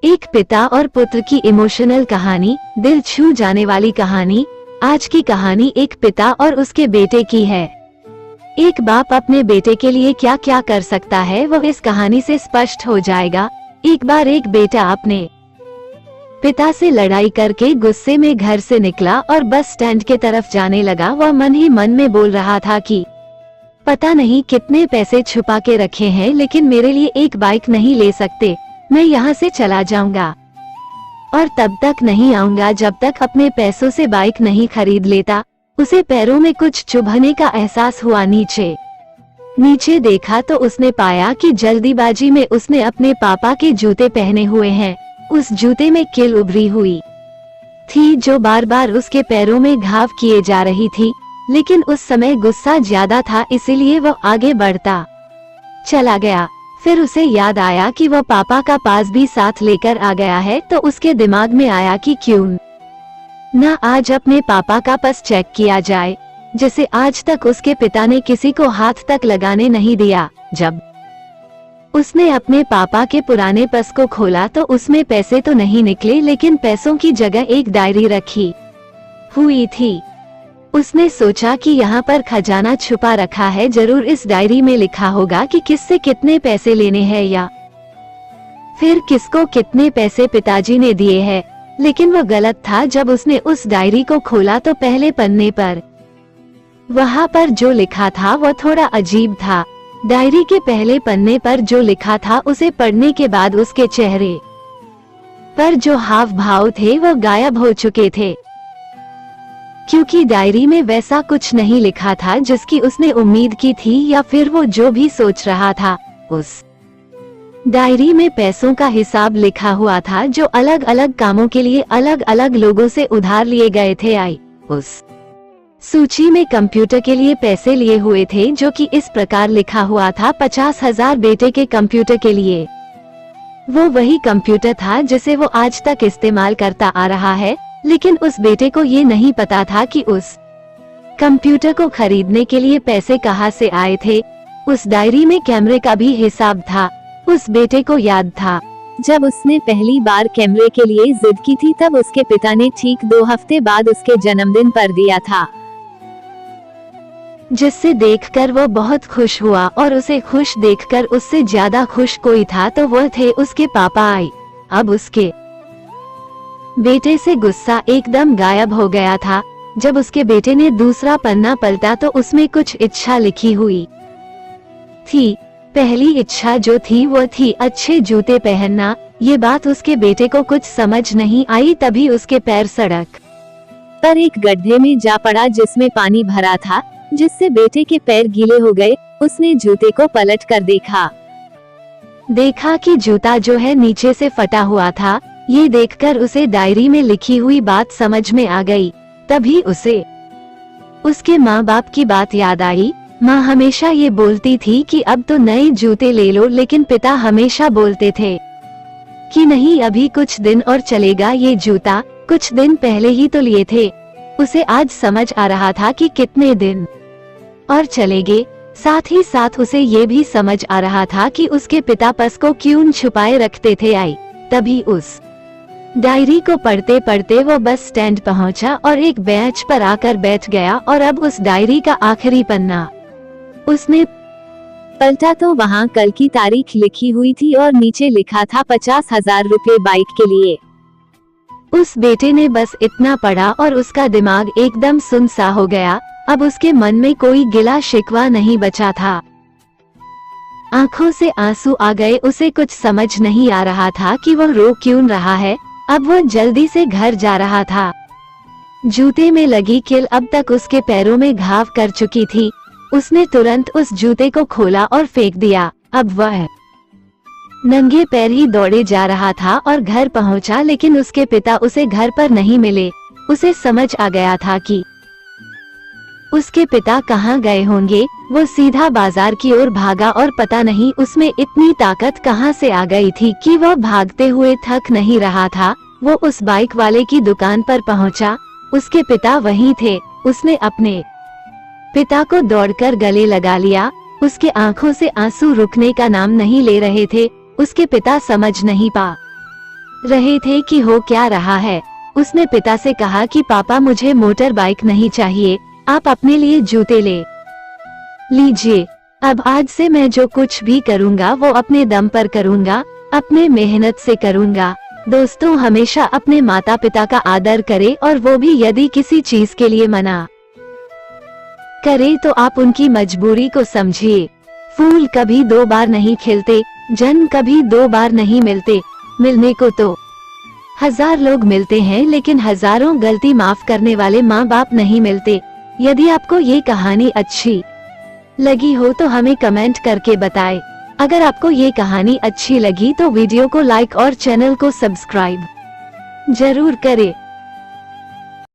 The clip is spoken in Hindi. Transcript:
एक पिता और पुत्र की इमोशनल कहानी, दिल छू जाने वाली कहानी। आज की कहानी एक पिता और उसके बेटे की है। एक बाप अपने बेटे के लिए क्या क्या कर सकता है वो इस कहानी से स्पष्ट हो जाएगा। एक बार एक बेटा अपने पिता से लड़ाई करके गुस्से में घर से निकला और बस स्टैंड के तरफ जाने लगा। वह मन ही मन में बोल रहा था कि पता नहीं कितने पैसे छुपा के रखे हैं, लेकिन मेरे लिए एक बाइक नहीं ले सकते। मैं यहाँ से चला जाऊंगा और तब तक नहीं आऊंगा जब तक अपने पैसों से बाइक नहीं खरीद लेता। उसे पैरों में कुछ चुभने का एहसास हुआ। नीचे देखा तो उसने पाया कि जल्दीबाजी में उसने अपने पापा के जूते पहने हुए हैं। उस जूते में कील उभरी हुई थी जो बार बार उसके पैरों में घाव किए जा रही थी, लेकिन उस समय गुस्सा ज्यादा था, इसीलिए वह आगे बढ़ता चला गया। फिर उसे याद आया कि वह पापा का पास भी साथ लेकर आ गया है, तो उसके दिमाग में आया कि क्यों न आज अपने पापा का पास चेक किया जाए, जिसे आज तक उसके पिता ने किसी को हाथ तक लगाने नहीं दिया। जब उसने अपने पापा के पुराने पर्स को खोला तो उसमें पैसे तो नहीं निकले, लेकिन पैसों की जगह एक डायरी रखी हुई थी। उसने सोचा कि यहाँ पर खजाना छुपा रखा है, जरूर इस डायरी में लिखा होगा कि किससे कितने पैसे लेने हैं या फिर किसको कितने पैसे पिताजी ने दिए हैं। लेकिन वह गलत था। जब उसने उस डायरी को खोला तो पहले पन्ने पर वहाँ पर जो लिखा था वह थोड़ा अजीब था। डायरी के पहले पन्ने पर जो लिखा था उसे पढ़ने के बाद उसके चेहरे पर जो हाव भाव थे वह गायब हो चुके थे, क्योंकि डायरी में वैसा कुछ नहीं लिखा था जिसकी उसने उम्मीद की थी, या फिर वो जो भी सोच रहा था। उस डायरी में पैसों का हिसाब लिखा हुआ था जो अलग अलग कामों के लिए अलग अलग लोगों से उधार लिए गए थे। उस सूची में कंप्यूटर के लिए पैसे लिए हुए थे, जो कि इस प्रकार लिखा हुआ था 50,000 बेटे के कंप्यूटर के लिए। वो वही कंप्यूटर था जिसे वो आज तक इस्तेमाल करता आ रहा है, लेकिन उस बेटे को ये नहीं पता था कि उस कंप्यूटर को खरीदने के लिए पैसे कहाँ से आए थे। उस डायरी में कैमरे का भी हिसाब था। उस बेटे को याद था जब उसने पहली बार कैमरे के लिए जिद की थी, तब उसके पिता ने ठीक 2 हफ्ते बाद उसके जन्मदिन पर दिया था, जिससे देखकर वो बहुत खुश हुआ। और उसे खुश देखकर उससे ज्यादा खुश कोई था तो वह थे उसके पापा। अब उसके बेटे से गुस्सा एकदम गायब हो गया था। जब उसके बेटे ने दूसरा पन्ना पलटा तो उसमें कुछ इच्छा लिखी हुई थी। पहली इच्छा जो थी वो थी अच्छे जूते पहनना। ये बात उसके बेटे को कुछ समझ नहीं आई। तभी उसके पैर सड़क पर एक गड्ढे में जा पड़ा जिसमें पानी भरा था, जिससे बेटे के पैर गीले हो गए। उसने जूते को पलट कर देखा कि जूता जो है नीचे से फटा हुआ था। ये देखकर उसे डायरी में लिखी हुई बात समझ में आ गई। तभी उसे उसके माँ बाप की बात याद आई। माँ हमेशा ये बोलती थी कि अब तो नए जूते ले लो, लेकिन पिता हमेशा बोलते थे कि नहीं, अभी कुछ दिन और चलेगा ये जूता, कुछ दिन पहले ही तो लिए थे। उसे आज समझ आ रहा था कि कितने दिन और चलेंगे। साथ ही साथ उसे ये भी समझ आ रहा था कि उसके पिता पर्स को क्यों छुपाए रखते थे। तभी उस डायरी को पढ़ते पढ़ते वो बस स्टैंड पहुंचा और एक बेंच पर आकर बैठ गया। और अब उस डायरी का आखिरी पन्ना उसने पलटा तो वहाँ कल की तारीख लिखी हुई थी और नीचे लिखा था 50,000 रुपए बाइक के लिए। उस बेटे ने बस इतना पढ़ा और उसका दिमाग एकदम सुन सा हो गया। अब उसके मन में कोई गिला शिकवा नहीं बचा था। आंखों से आंसू आ गए। उसे कुछ समझ नहीं आ रहा था कि वह रो क्यों रहा है। अब वह जल्दी से घर जा रहा था। जूते में लगी कील अब तक उसके पैरों में घाव कर चुकी थी। उसने तुरंत उस जूते को खोला और फेंक दिया। अब वह नंगे पैर ही दौड़े जा रहा था और घर पहुंचा, लेकिन उसके पिता उसे घर पर नहीं मिले। उसे समझ आ गया था कि उसके पिता कहाँ गए होंगे। वो सीधा बाजार की ओर भागा और पता नहीं उसमें इतनी ताकत कहाँ से आ गई थी कि वह भागते हुए थक नहीं रहा था। वो उस बाइक वाले की दुकान पर पहुँचा। उसके पिता वहीं थे। उसने अपने पिता को दौड़कर गले लगा लिया। उसके आंखों से आंसू रुकने का नाम नहीं ले रहे थे। उसके पिता समझ नहीं पा रहे थे कि हो क्या रहा है। उसने पिता से कहा कि पापा मुझे मोटर बाइक नहीं चाहिए, आप अपने लिए जूते ले लीजिए। अब आज से मैं जो कुछ भी करूँगा वो अपने दम पर करूँगा, अपने मेहनत से करूँगा। दोस्तों, हमेशा अपने माता पिता का आदर करें और वो भी यदि किसी चीज के लिए मना करे तो आप उनकी मजबूरी को समझिए। फूल कभी दो बार नहीं खिलते, जन्म कभी दो बार नहीं मिलते। मिलने को तो 1000 लोग मिलते हैं, लेकिन हजारों गलती माफ करने वाले माँ बाप नहीं मिलते। यदि आपको ये कहानी अच्छी लगी हो तो हमें कमेंट करके बताएं। अगर आपको ये कहानी अच्छी लगी तो वीडियो को लाइक और चैनल को सब्सक्राइब जरूर करें।